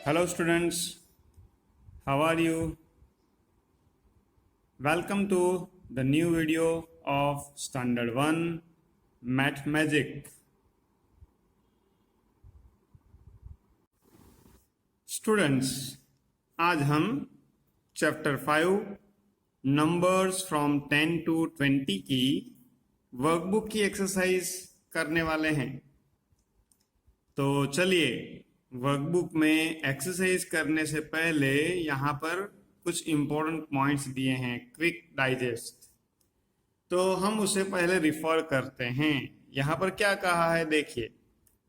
Hello students, how are you? Welcome to the new video of Standard 1 Math Magic. Students, आज हम chapter 5 numbers from 10 to 20 की workbook की exercise करने वाले हैं। तो चलिए वर्कबुक में एक्सरसाइज करने से पहले यहाँ पर कुछ इम्पोर्टेंट पॉइंट्स दिए हैं, क्विक डाइजेस्ट। तो हम उसे पहले रिफर करते हैं। यहाँ पर क्या कहा है देखिए,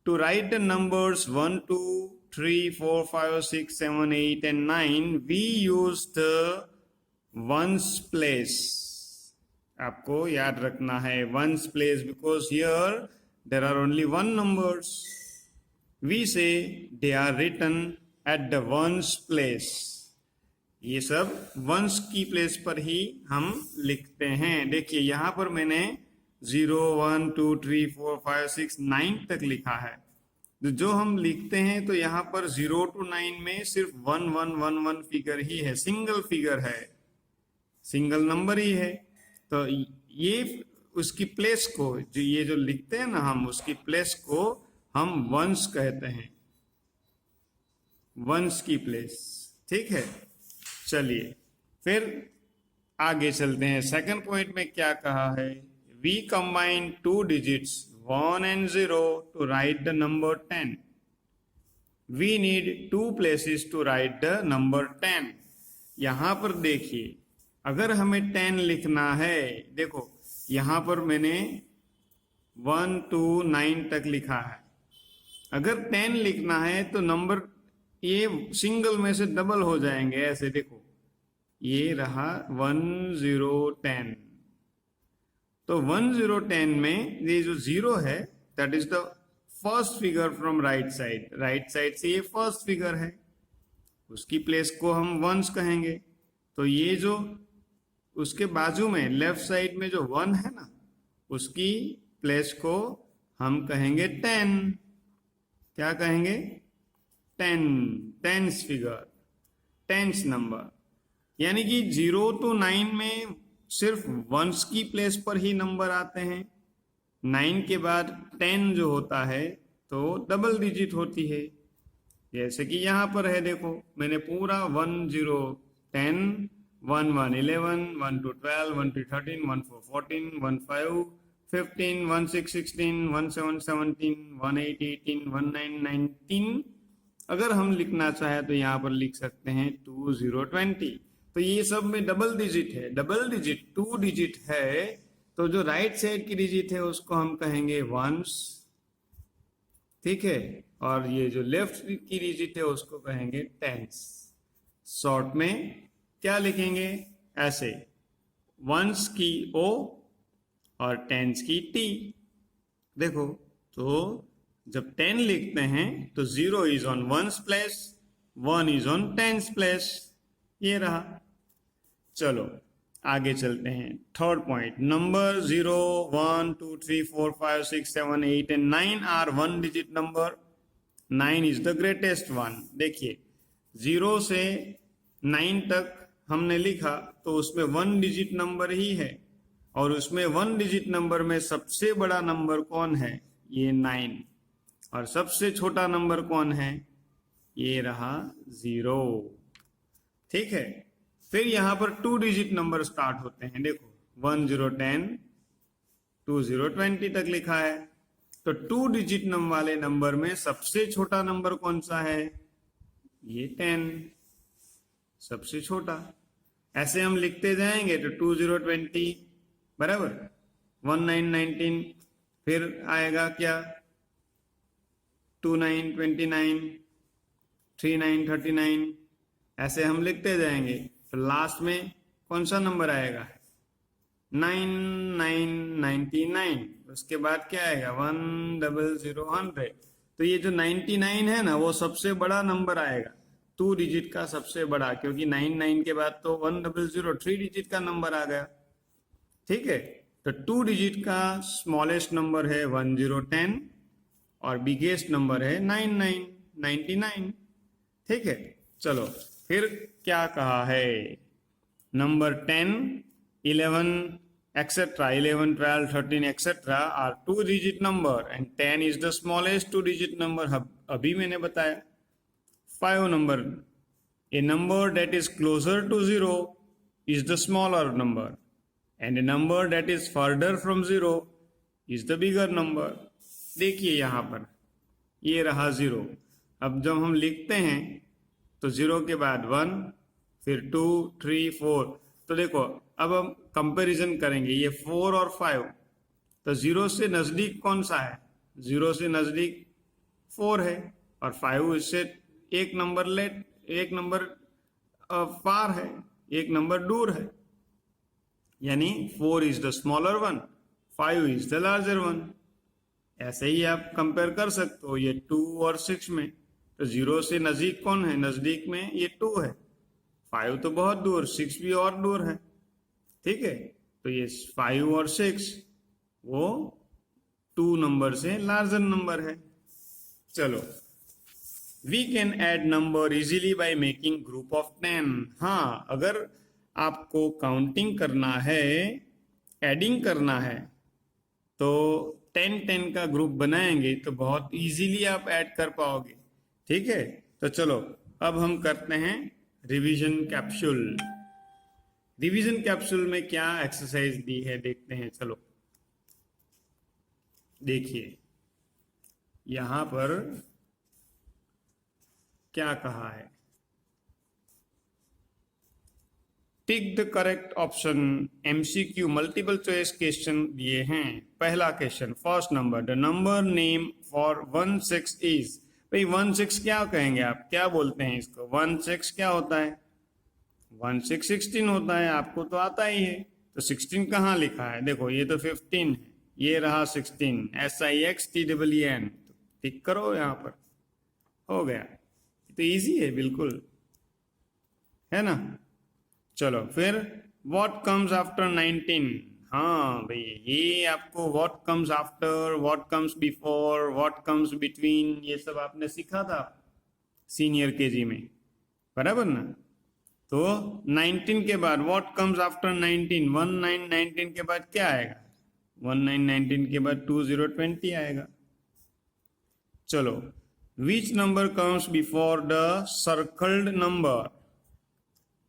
to write the numbers 1 2 3 4 5 6 7 8 and 9 we use the ones place. आपको याद रखना है ones place, because here there are only one numbers. We say they are written at the ones place. ये सब वंस की प्लेस पर ही हम लिखते हैं। देखिए यहाँ पर मैंने 0 1 2 3 4 5 6 9 तक लिखा है। जो हम लिखते हैं तो यहाँ पर 0 to 9 में सिर्फ 1 1 1 1 फिगर ही है, सिंगल फिगर है, सिंगल नंबर ही है। तो ये उसकी प्लेस को, जो ये जो लिखते हैं ना हम, उसकी प्लेस को हम वंस कहते हैं, वंस की प्लेस। ठीक है, चलिए फिर आगे चलते हैं। सेकंड पॉइंट में क्या कहा है, we combine 2 digits 1 and 0 to write the number 10। We need 2 places to write the number 10। यहां पर देखिए, अगर हमें 10 लिखना है, देखो यहां पर मैंने 1 2 9 तक लिखा है। अगर 10 लिखना है तो नंबर ये सिंगल में से डबल हो जाएंगे, ऐसे देखो, ये रहा 1 0 10। तो 1 0 10 में ये जो 0 है, that is the first figure from right side. Right side से ये फर्स्ट फिगर है, उसकी प्लेस को हम वंस कहेंगे। तो ये जो उसके बाजू में लेफ्ट साइड में जो 1 है ना, उसकी प्लेस को हम कहेंगे 10। क्या कहेंगे? 10, टेंस फिगर, टेंस नंबर। यानी कि 0 to 9 में सिर्फ वंस की प्लेस पर ही नंबर आते हैं। 9 के बाद 10 जो होता है तो डबल डिजिट होती है। जैसे कि यहाँ पर है, देखो मैंने पूरा 1 0 10 1 1 11 1 2 12 1 3 13 1 4 14 1 5 15 1 6 16 1 7 17 1 8 18 1 9 19। अगर हम लिखना चाहे तो यहाँ पर लिख सकते हैं 2 0 20। तो ये सब में डबल डिजिट है, डबल डिजिट 2 डिजिट है। तो जो राइट साइड की डिजिट है उसको हम कहेंगे वंस, ठीक है, और ये जो लेफ्ट की डिजिट है उसको कहेंगे टेंस। शॉर्ट में क्या लिखेंगे, ऐसे, वंस की ओ और टेंस की टी। देखो, तो जब 10 लिखते हैं तो 0 is on ones place, 1 is on tens place. ये रहा। चलो आगे चलते हैं। Third point, number 0 1 2 3 4 5 6 7 8 and 9 are 1 digit number. 9 is the greatest one. देखिए 0 से 9 तक हमने लिखा तो उसमें 1 डिजिट नंबर ही है, और उसमें 1 डिजिट नंबर में सबसे बड़ा नंबर कौन है, ये 9। और सबसे छोटा नंबर कौन है, ये रहा 0। ठीक है, फिर यहां पर 2 डिजिट नंबर स्टार्ट होते हैं। देखो 1 0 10 2 0 20 तक लिखा है। तो 2 डिजिट नंबर वाले नंबर में सबसे छोटा नंबर कौन सा है, ये 10, सबसे छोटा। ऐसे हम लिखते जाएंगे तो 2 0 20 बराबर 1 9 19, फिर आएगा क्या 2 9 29, 3 9 39। ऐसे हम लिखते जाएंगे। तो लास्ट में कौन सा नंबर आएगा, 9 9 99। उसके बाद क्या आएगा 1 0 0 100। तो ये जो 99 है ना, वो सबसे बड़ा नंबर आएगा, 2 डिजिट का सबसे बड़ा, क्योंकि 99 के बाद तो 1 0 0 3 डिजिट का नंबर आ गया। ठीक है, तो 2 डिजिट का स्मॉलेस्ट नंबर है 1 0 10 और बिगेस्ट नंबर है 99। ठीक है, चलो फिर क्या कहा है, number 10, 11 etcetera, 11, 12, 13 etcetera are 2 digit number and 10 is the smallest 2 digit number. अभी मैंने बताया। 5 number, a number that is closer to 0 is the smaller number and a number that is further from 0 is the bigger number। देखिए यहाँ पर ये रहा 0। अब जब हम लिखते हैं तो 0 के बाद 1, फिर 2, 3, 4। तो देखो अब हम कंपैरिजन करेंगे, ये 4 और 5, तो 0 से नज़दीक कौन सा है? 0 से नज़दीक 4 है और 5 इससे एक नंबर पार है, एक नंबर दूर है, यानी 4 is the smaller one, 5 is the larger one. ऐसे ही आप कंपेयर कर सकते हो ये 2 और 6 में। तो 0 से नजदीक कौन है? नजदीक में ये 2 है, 5 तो बहुत दूर, 6 भी और दूर है। ठीक है, तो ये 5 और 6 वो 2 नंबर से लार्जर नंबर है। चलो, we can add number easily by making group of 10। हाँ, अगर आपको काउंटिंग करना है, एडिंग करना है, तो 10-10 का ग्रुप बनाएंगे तो बहुत इजीली आप ऐड कर पाओगे। ठीक है, तो चलो अब हम करते हैं रिवीजन कैप्सूल। रिवीजन कैप्सूल में क्या एक्सरसाइज दी है देखते हैं। चलो देखिए यहां पर क्या कहा है, tick the correct option. MCQ multiple choice question दिए हैं। पहला question, first number, the number name for 16 is. भाई 16 क्या कहेंगे आप, क्या बोलते हैं इसको? 16 क्या होता है? 16 16 होता है, आपको तो आता ही है। तो 16 कहाँ लिखा है? देखो ये तो 15 है, ये रहा 16, SIXTEEN। टिक करो यहाँ पर, हो गया। तो इजी है बिल्कुल, है ना। चलो फिर, व्हाट कम्स आफ्टर 19। हाँ भाई, ये आपको what comes after, what comes before, what comes between, ये सब आपने सीखा था सीनियर केजी में, बराबर ना। तो 19 के बाद व्हाट कम्स आफ्टर 19, 19 के बाद क्या आएगा? 19 के बाद 20 आएगा। चलो, which number comes before the circled number.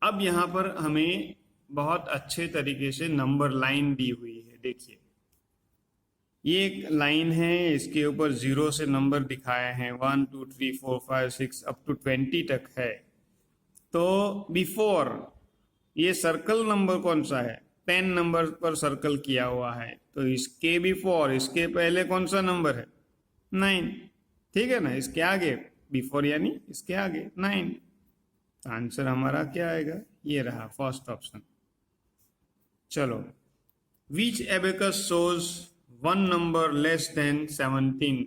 अब यहां पर हमें बहुत अच्छे तरीके से नंबर लाइन दी हुई है। देखिए ये एक लाइन है, इसके ऊपर 0 से नंबर दिखाए हैं, 1 2 3 4 5 6 अप टू 20 तक है। तो बिफोर, ये सर्कल नंबर कौन सा है? 10 नंबर पर सर्कल किया हुआ है, तो इसके बिफोर, इसके पहले कौन सा नंबर है? 9। ठीक है ना, इसके आगे बिफोर यानी इसके आगे 9। आंसर हमारा क्या आएगा? ये रहा फर्स्ट ऑप्शन। चलो, which abacus shows 1 number less than 17।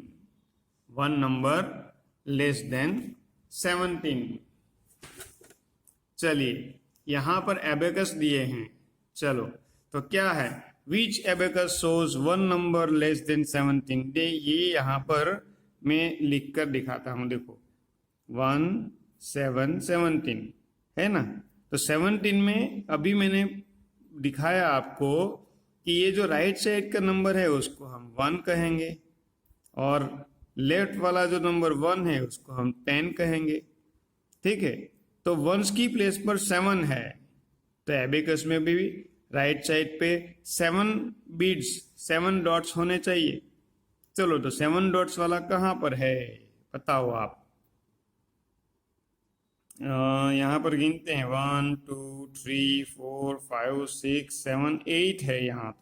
1 number less than 17। चलिए यहां पर एबेकस दिए हैं। चलो तो क्या है, which abacus shows 1 number less than 17। दे ये यहां पर मैं लिख कर दिखाता हूं, देखो 1 7 17 है ना। तो 17 में अभी मैंने दिखाया आपको कि ये जो राइट साइड का नंबर है उसको हम 1 कहेंगे, और लेफ्ट वाला जो नंबर 1 है उसको हम 10 कहेंगे। ठीक है, तो 1s की प्लेस पर 7 है, तो एबेकस में भी राइट साइड पे 7 बीड्स, 7 डॉट्स होने चाहिए। चलो, तो 7 डॉट्स वाला कहाँ पर है बताओ आप। यहाँ पर गिनते हैं 1 2 3 4 5 6 7 8 है यहाँ।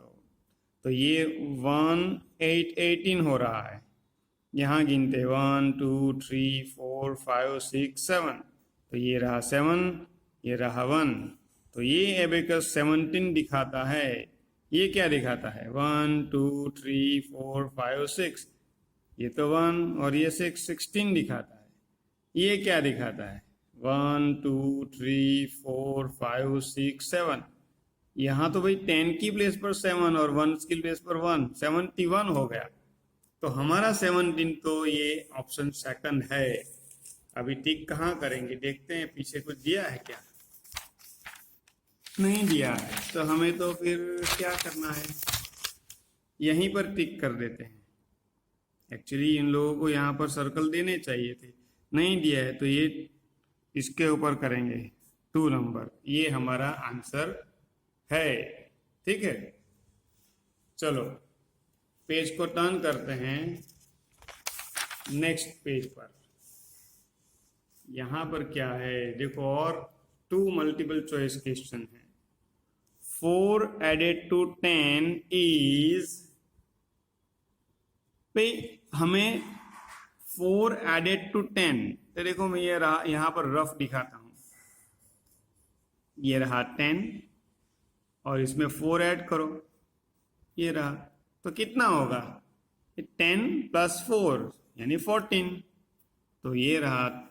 तो ये 1 8 18 हो रहा है। यहाँ गिनते हैं 1 2 3 4 5 6 7, तो ये रहा 7, ये रहा 1। तो ये एबेकस 17 दिखाता है। ये क्या दिखाता है? 1 2 3 4 5 6, ये तो 1 और ये 6 16 दिखाता है। ये क्या दिखाता है? 1 2 3 4 5 6 7। यहाँ तो भाई 10 की प्लेस पर 7 और 1 की प्लेस पर 1, 71 हो गया। तो हमारा 17 तो ये ऑप्शन सेकंड है। अभी टिक कहाँ करेंगे, देखते हैं पीछे कुछ दिया है क्या, नहीं दिया है, तो हमें तो फिर क्या करना है, यहीं पर टिक कर देते हैं। एक्चुअली इन लोगों को यहाँ पर सर्कल देने चाहिए थे, नहीं दिया है, तो ये इसके ऊपर करेंगे 2 नंबर, ये हमारा आंसर है। ठीक है, चलो पेज को टर्न करते हैं नेक्स्ट पेज पर। यहां पर क्या है देखो, और 2 मल्टीपल चॉइस क्वेश्चन है। 4 एडेड टू 10 इज, भाई हमें 4 एडेड टू 10, तो देखो मैं ये रहा, यहां पर रफ दिखाता हूं, ये रहा 10 और इसमें 4 ऐड करो, ये रहा, तो कितना होगा, 10 प्लस 4 यानी 14, तो ये रहा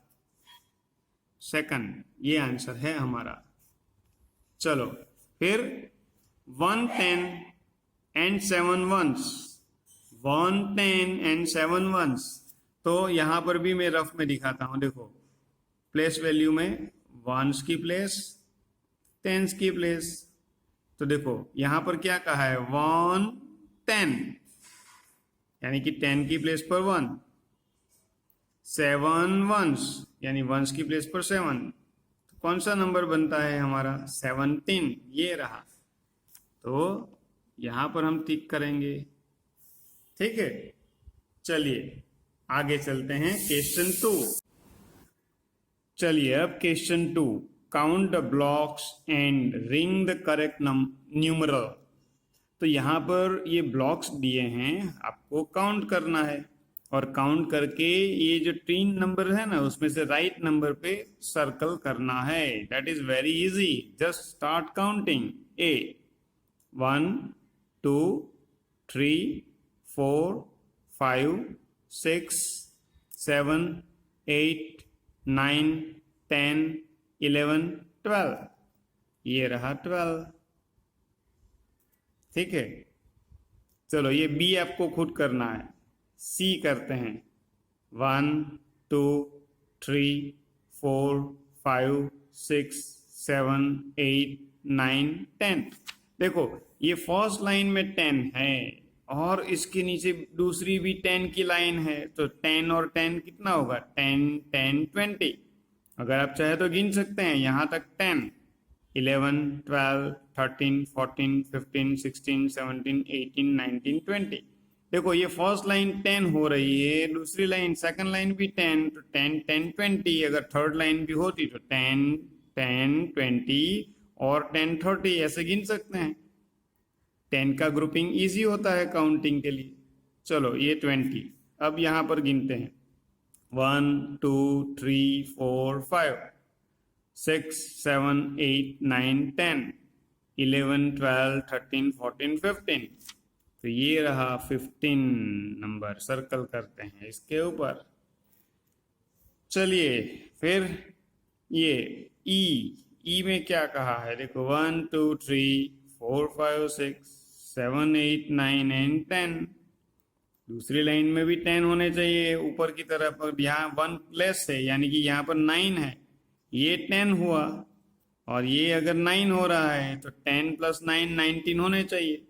सेकंड, ये आंसर है हमारा। चलो फिर 1 10 एंड 7 वंस, 1 10 एंड 7 वंस, तो यहां पर भी मैं रफ में दिखाता हूं, देखो प्लेस वैल्यू में वंस की प्लेस, टेंस की प्लेस, तो देखो यहां पर क्या कहा है 1 10 यानी कि 10 की प्लेस पर 1, 7 वंस यानी वंस की प्लेस पर 7, तो कौन सा नंबर बनता है हमारा 17, ये रहा, तो यहां पर हम टिक करेंगे। ठीक है, चलिए आगे चलते हैं क्वेश्चन 2। चलिए अब question 2, count the blocks and ring the correct numeral. तो यहाँ पर ये ब्लॉक्स दिए हैं, आपको काउंट करना है और काउंट करके ये जो 3 नंबर है ना उसमें से राइट नंबर पे सर्कल करना है। That is very easy, just start counting. 1 2 3 4 5 6 7 8 9 10 11 12, ये रहा 12। ठीक है, चलो ये बी आपको खुद करना है, सी करते हैं 1 2 3 4 5 6 7 8 9 10। देखो ये फर्स्ट लाइन में 10 है और इसके नीचे दूसरी भी 10 की लाइन है, तो 10 और 10 कितना होगा 10 10 20। अगर आप चाहे तो गिन सकते हैं यहां तक 10, 11 12 13 14 15 16 17 18 19 20। देखो ये फर्स्ट लाइन 10 हो रही है, दूसरी लाइन सेकंड लाइन भी 10, तो 10 10 20। अगर थर्ड लाइन भी होती तो 10 10 20 और 10 30 ऐसे गिन सकते हैं। 10 का ग्रुपिंग इजी होता है काउंटिंग के लिए। चलो ये 20, अब यहां पर गिनते हैं 1 2 3 4 5 6 7 8 9 10 11 12 13 14 15, तो ये रहा 15 नंबर, सर्कल करते हैं इसके ऊपर। चलिए फिर ये ई में क्या कहा है, देखो 1 2 3 4 5 6 7 8 9 एंड 10। दूसरी लाइन में भी 10 होने चाहिए ऊपर की तरफ, और यहाँ 1 प्लस है यानी कि यहाँ पर 9 है, ये 10 हुआ, और ये अगर 9 हो रहा है तो 10 प्लस 9 19 होने चाहिए।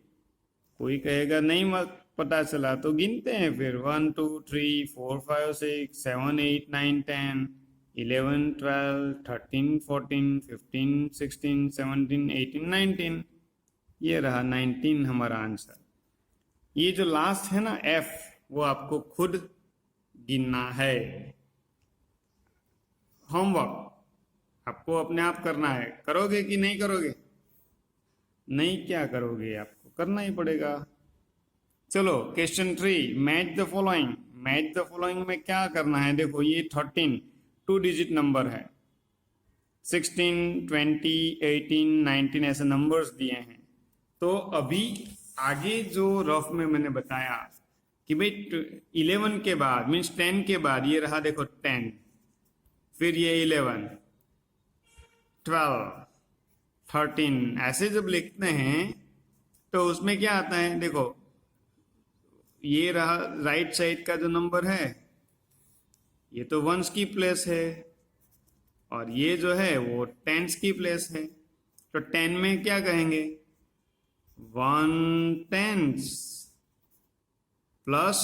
कोई कहेगा नहीं पता चला, तो गिनते हैं फिर 1 2 3 4 5 6 7 8 9 10 11 12 13 14 15 16 17 18 19, ये रहा 19 हमारा आंसर। ये जो लास्ट है ना एफ, वो आपको खुद गिनना है, होमवर्क आपको अपने आप करना है। करोगे कि नहीं करोगे, नहीं क्या करोगे, आपको करना ही पड़ेगा। चलो question 3, match the following. Match the following में क्या करना है, देखो ये 13 2 डिजिट नंबर है, 16 20 18 19 ऐसे नंबर्स दिए हैं। तो अभी आगे जो रफ में मैंने बताया कि भाई 11 के बाद मीन्स 10 के बाद ये रहा, देखो 10, फिर ये 11 12 13 ऐसे जब लिखते हैं तो उसमें क्या आता है, देखो ये रहा राइट साइड का जो नंबर है ये तो वंस की प्लेस है और ये जो है वो टेंस की प्लेस है। तो 10 में क्या कहेंगे? 1/10 प्लस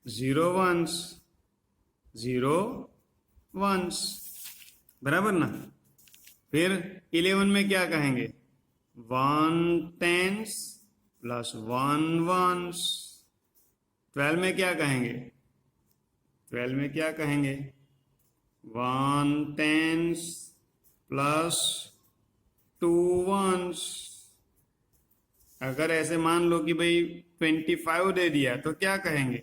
0 वंस, 0 वंस, बराबर ना। फिर 11 में क्या कहेंगे? 1/10 प्लस 1 वंस। 12 में क्या कहेंगे? 12 में क्या कहेंगे? 1/10 प्लस 2 वंस। अगर ऐसे मान लो कि भाई 25 दे दिया तो क्या कहेंगे?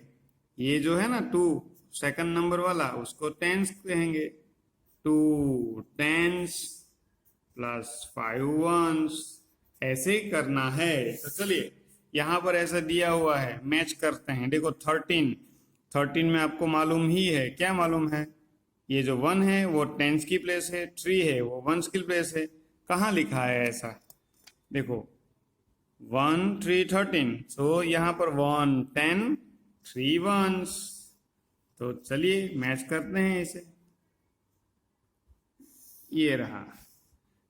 ये जो है ना 2 सेकंड नंबर वाला, उसको टेंस कहेंगे। 2/10 प्लस 5 वंस। ऐसे ही करना है। तो चलिए, यहां पर ऐसा दिया हुआ है, मैच करते हैं। देखो 13 में आपको मालूम ही है, क्या मालूम है? ये जो 1 है वो टेंस की प्लेस है, 3 है वो वंस की प्लेस है। कहाँ लिखा है ऐसा? देखो 1 3 13, तो यहाँ पर 1 10 3 वंस। तो चलिए मैच करते हैं इसे। ये रहा।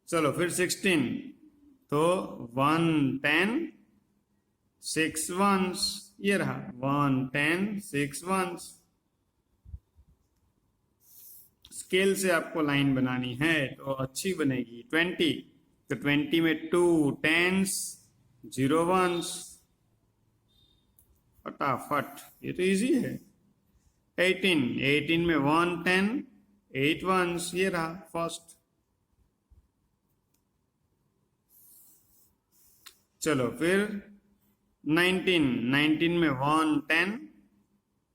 चलो फिर 16, तो 1 10 6 वंस। ये रहा 1 10 6 वंस। स्केल से आपको लाइन बनानी है तो अच्छी बनेगी। 20, तो 20 में 2 टेंस 0 वंस, फटाफट, ये तो इजी है। 18 में 1 10 8 वंस। ये रहा फर्स्ट। चलो फिर 19 में 1 10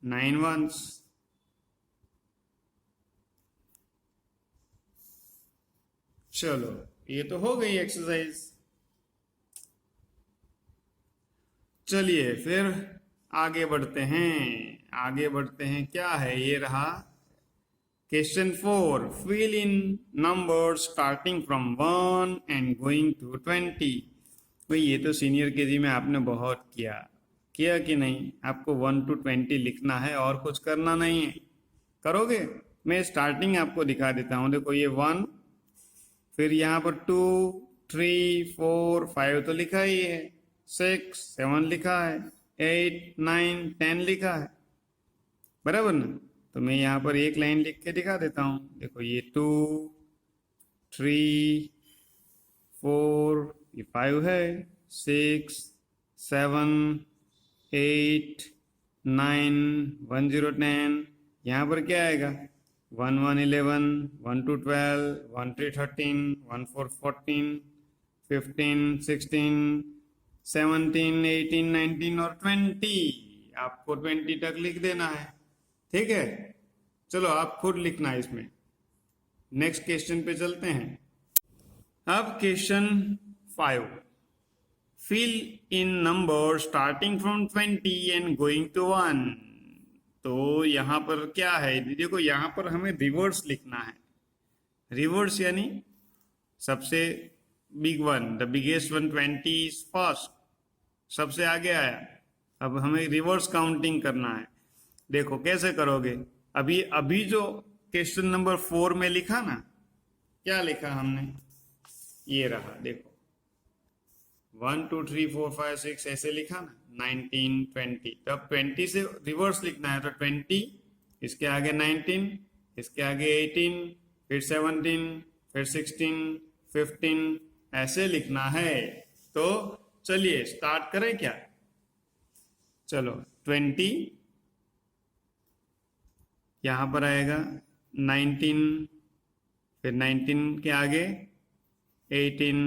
9 वंस। चलो ये तो हो गई एक्सरसाइज। चलिए फिर आगे बढ़ते हैं। क्या है? ये रहा question 4। Fill in number starting from 1 and going to 20। भाई ये तो सीनियर केजी में आपने बहुत किया कि नहीं? आपको 1 to 20 लिखना है और कुछ करना नहीं है। करोगे? मैं स्टार्टिंग आपको दिखा देता हूँ। देखो ये 1, फिर यहाँ पर 2 3 4 5 तो लिखा ही है, 6 7 लिखा है, 8 9 10 लिखा है, बराबर ना। तो मैं यहाँ पर एक लाइन लिख के दिखा देता हूँ। देखो ये 2 3 4, ये 5 है, 6 7 8 9 1 0 10। यहाँ पर क्या आएगा? 1 1 11, 1 2 12, 1 3 13, 1 4 14, 15 16 17 18 19 और 20। आपको 20 तक लिख देना है, ठीक है। चलो आप खुद लिखना है इसमें। नेक्स्ट क्वेश्चन पे चलते हैं। अब question 5। Fill in number starting from 20 and going to 1। तो यहाँ पर क्या है? देखो यहाँ पर हमें रिवर्स लिखना है। रिवर्स यानी सबसे big one, the biggest one 20 is first, सबसे आगे आया। अब हमें रिवर्स काउंटिंग करना है। देखो कैसे करोगे? अभी जो क्वेश्चन नंबर 4 में लिखा ना, क्या लिखा हमने? ये रहा, देखो 1 2 3 4 5 6 ऐसे लिखा ना, 19 20। तो अब 20 से रिवर्स लिखना है, तो 20, इसके आगे 19, इसके आगे 18, फिर 17, फिर 16 15, ऐसे लिखना है। तो चलिए स्टार्ट करें क्या? चलो 20 यहाँ पर आएगा, 19, फिर 19 के आगे 18,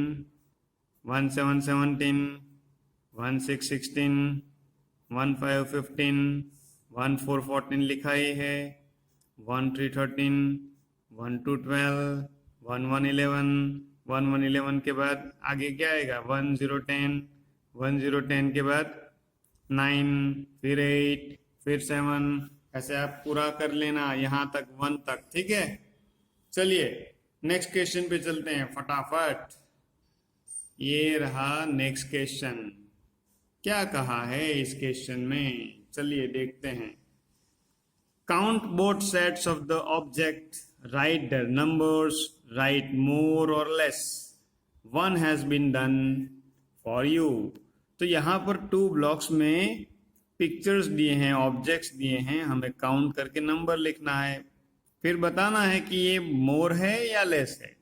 1 7 17, 1 6 16, 1 5 15, 1 4 14 लिखा ही है, 1 3 13, 1 2 12, 1 1 11, 1 1 11 के बाद आगे क्या आएगा? 1 0 10, 1 0 10 के बाद 9, फिर 8, फिर 7, ऐसे आप पूरा कर लेना यहाँ तक, 1 तक, ठीक है। चलिए नेक्स्ट क्वेश्चन पे चलते हैं फटाफट। ये रहा नेक्स्ट क्वेश्चन। क्या कहा है इस क्वेश्चन में? चलिए देखते हैं। Count both sets of the object, right their numbers, write more or less, one has been done for you। तो यहाँ पर 2 ब्लॉक्स में पिक्चर्स दिए हैं, ऑब्जेक्ट्स दिए हैं, हमें काउंट करके नंबर लिखना है, फिर बताना है कि ये मोर है या लेस है।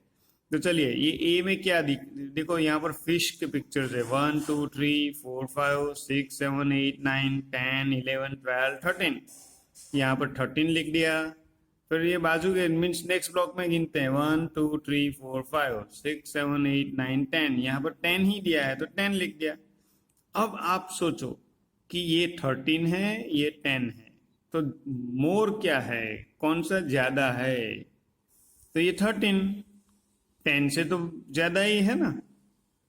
तो चलिए, ये ए में क्या देखो, यहाँ पर फिश के पिक्चर्स है 1 2 3 4 5 6 7 8 9 10 11 12 13। यहाँ पर 13 लिख दिया। फिर ये बाजू के मीन्स नेक्स्ट ब्लॉक में गिनते हैं 1 2 3 4 5 6 7 8 9 10। यहाँ पर 10 ही दिया है तो 10 लिख दिया। अब आप सोचो कि ये 13 है, ये 10 है, तो मोर क्या है, कौन सा ज्यादा है? तो ये 13 10 से तो ज्यादा ही है ना,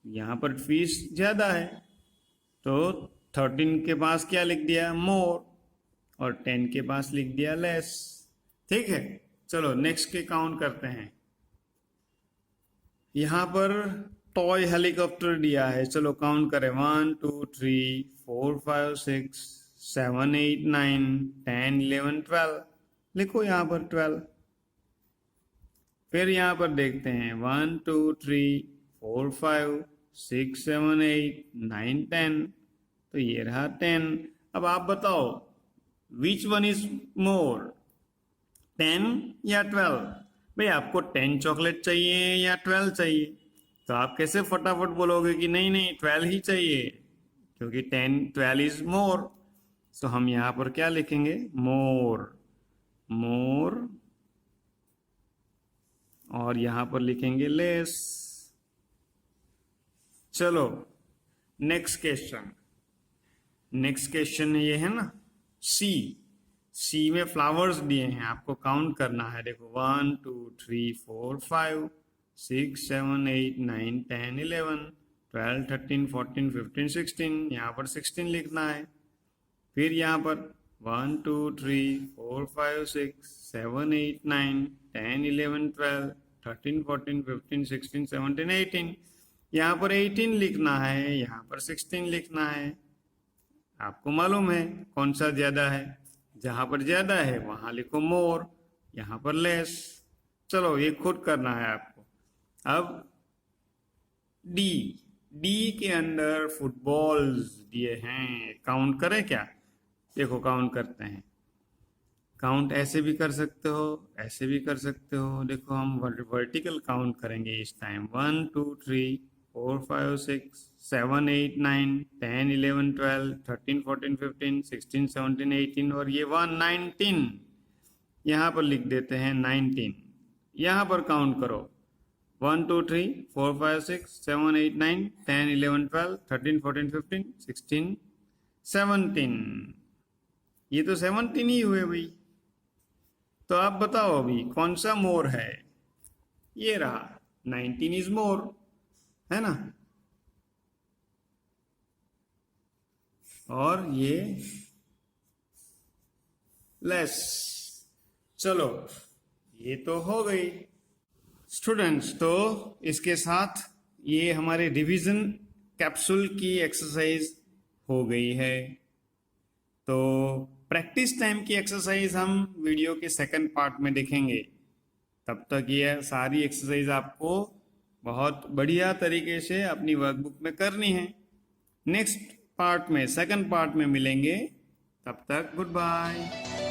यहाँ पर फीस ज्यादा है, तो 13 के पास क्या लिख दिया, मोर, और 10 के पास लिख दिया लेस। ठीक है, चलो नेक्स्ट के काउंट करते हैं। यहाँ पर टॉय हेलीकॉप्टर दिया है, चलो काउंट करें 1 2 3 4 5 6 7 8 9 10 11 12। लिखो यहाँ पर 12। फिर यहाँ पर देखते हैं 1 2 3 4 5 6 7 8 9 10, तो ये रहा 10। अब आप बताओ विच वन इज मोर, 10 या 12? भाई आपको 10 चॉकलेट चाहिए या 12 चाहिए? तो आप कैसे फटाफट बोलोगे कि नहीं नहीं 12 ही चाहिए, क्योंकि 12 इज मोर। तो हम यहाँ पर क्या लिखेंगे, मोर, मोर, और यहाँ पर लिखेंगे लेस। चलो नेक्स्ट क्वेश्चन। नेक्स्ट क्वेश्चन ये है ना सी। सी में फ्लावर्स दिए हैं, आपको काउंट करना है। देखो 1 2 3 4 5 6 7 8 9 10 11 12 13 14 15 16। यहाँ पर 16 लिखना है। फिर यहाँ पर 1 2 3 4 5 6 7 8 9 10 11 12 13 14 15 16 17 18। यहाँ पर 18 लिखना है, यहाँ पर 16 लिखना है। आपको मालूम है कौन सा ज्यादा है, जहां पर ज्यादा है वहां लिखो मोर, यहाँ पर लेस। चलो ये खुद करना है आपको। अब डी, डी के अंदर फुटबॉल्स दिए हैं, काउंट करें क्या? देखो काउंट करते हैं। काउंट ऐसे भी कर सकते हो, ऐसे भी कर सकते हो। देखो हम वर्टिकल काउंट करेंगे इस टाइम। 1 2 3 4 5 6 7 8 9 10 11 12 13 14 15 16 17 18, और ये 19। यहाँ पर लिख देते हैं 19। यहाँ पर काउंट करो 1 2 3 4 5 6 7 8 9 10 11 12 13 14 15 16 17। ये तो 17 ही हुए भाई। तो आप बताओ अभी कौन सा मोर है? ये रहा 19 इज मोर, है ना। और ये लेस। चलो ये तो हो गई स्टूडेंट्स। तो इसके साथ ये हमारे रिवीजन कैप्सूल की एक्सरसाइज हो गई है। तो प्रैक्टिस टाइम की एक्सरसाइज हम वीडियो के सेकंड पार्ट में देखेंगे। तब तक ये सारी एक्सरसाइज आपको बहुत बढ़िया तरीके से अपनी वर्कबुक में करनी है। नेक्स्ट पार्ट में, सेकंड पार्ट में मिलेंगे। तब तक गुड बाय।